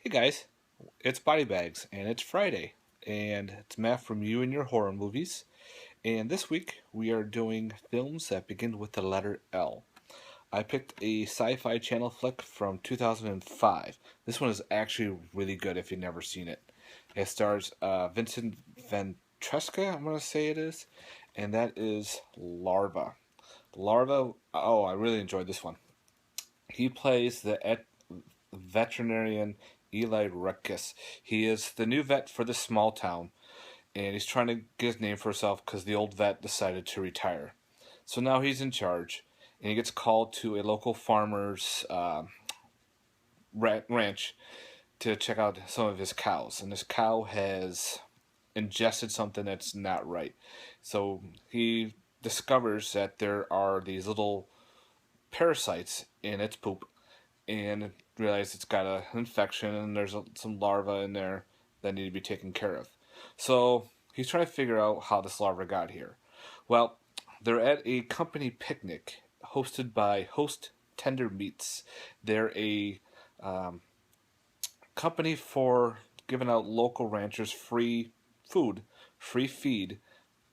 Hey guys, it's Body Bags, and it's Friday, and it's Matt from You and Your Horror Movies. And this week we are doing films that begin with the letter L. I picked a sci-fi channel flick from 2005. This one is actually really good if you've never seen it. It stars Vincent Ventresca, I'm going to say it is, and that is Larva. Larva, oh, I really enjoyed this one. He plays the veterinarian Eli Ruckus. He is the new vet for this small town, and he's trying to get his name for himself because the old vet decided to retire. So now he's in charge, and he gets called to a local farmer's ranch to check out some of his cows. And this cow has ingested something that's not right. So he discovers that there are these little parasites in its poop and realize it's got an infection and there's some larvae in there that need to be taken care of. So he's trying to figure out how this larva got here. Well, they're at a company picnic hosted by Host Tender Meats. They're a um, company for giving out local ranchers free food, free feed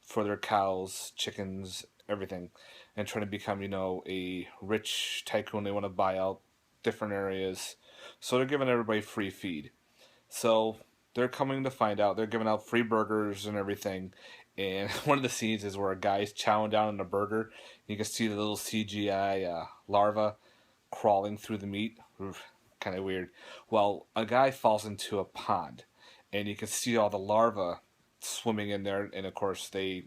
for their cows, chickens, everything, and trying to become, a rich tycoon. They want to buy out different areas. So they're giving everybody free feed. So they're coming to find out they're giving out free burgers and everything. And one of the scenes is where a guy's chowing down on a burger. You can see the little CGI larva crawling through the meat. Kind of weird. Well, a guy falls into a pond, and you can see all the larvae swimming in there, and of course they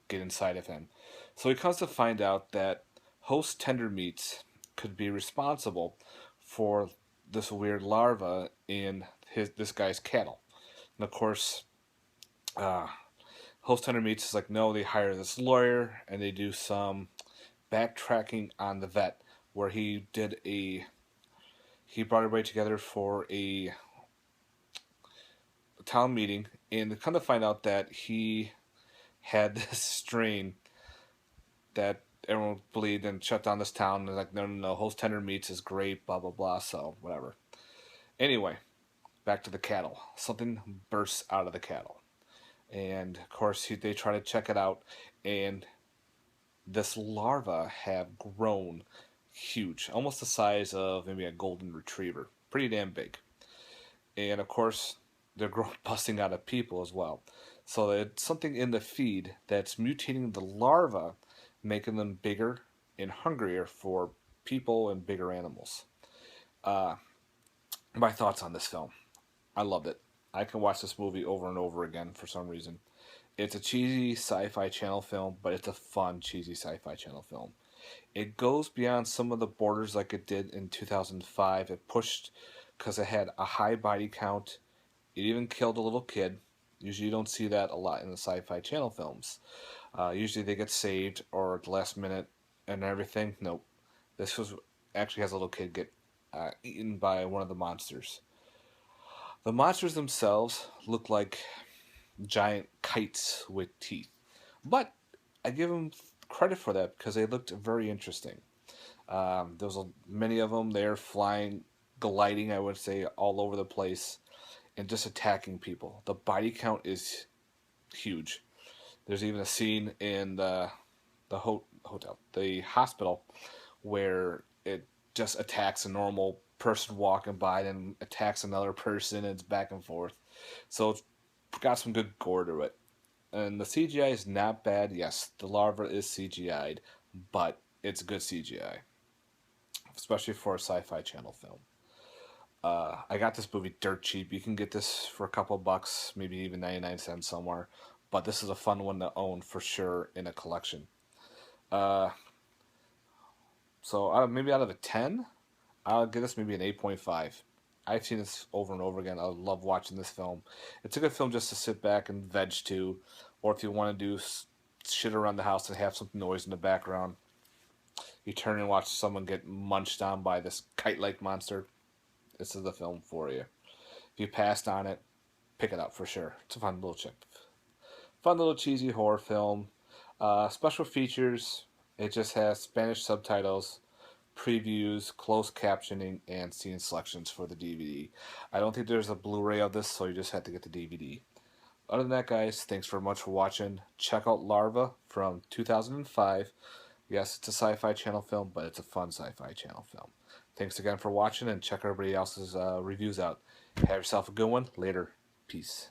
get inside of him. So he comes to find out that Host Tender Meats could be responsible for this weird larva in this guy's cattle. And of course, uh, Host Tender Meats is like, no, they hire this lawyer and they do some backtracking on the vet where he brought everybody together for a town meeting and they come to find out that he had this strain that everyone believed and shut down this town. They're like, no, no, no, Host Tender Meats is great, blah, blah, blah, so whatever. Anyway, back to the cattle. Something bursts out of the cattle. And of course, they try to check it out, and this larva have grown huge, almost the size of maybe a golden retriever. Pretty damn big. And of course, they're growing, busting out of people as well. So it's something in the feed that's mutating the larva, making them bigger and hungrier for people and bigger animals. Uh, my thoughts on this film. I loved it. I can watch this movie over and over again for some reason. It's a cheesy sci-fi channel film, but it's a fun cheesy sci-fi channel film. It goes beyond some of the borders like it did in 2005. It pushed because it had a high body count. It even killed a little kid. Usually you don't see that a lot in the sci-fi channel films. Usually they get saved or at the last minute and everything. Nope. This was actually has a little kid get eaten by one of the monsters. The monsters themselves look like giant kites with teeth. But I give them credit for that because they looked very interesting. There was many of them. They're flying, gliding, I would say, all over the place and just attacking people. The body count is huge. There's even a scene in the hospital, where it just attacks a normal person walking by, then attacks another person, and it's back and forth. So it's got some good gore to it. And the CGI is not bad. Yes, the larva is CGI'd, but it's good CGI, especially for a sci-fi channel film. I got this movie dirt cheap. You can get this for a couple bucks, maybe even 99 cents somewhere. But this is a fun one to own for sure in a collection. Uh, so maybe out of a 10, I'll give this maybe an 8.5. I've seen this over and over again. I love watching this film. It's a good film just to sit back and veg to, or if you want to do shit around the house and have some noise in the background. You turn and watch someone get munched on by this kite-like monster. This is the film for you. If you passed on it, pick it up for sure. It's a fun little chick. Fun little cheesy horror film. Special features. It just has Spanish subtitles. previews, closed captioning, and scene selections for the DVD. I don't think there's a Blu-ray of this, so you just have to get the DVD. Other than that, guys, thanks very much for watching. Check out Larva from 2005. Yes, it's a Sci-Fi Channel film, but it's a fun Sci-Fi Channel film. Thanks again for watching, and check everybody else's reviews out. Have yourself a good one. Later. Peace.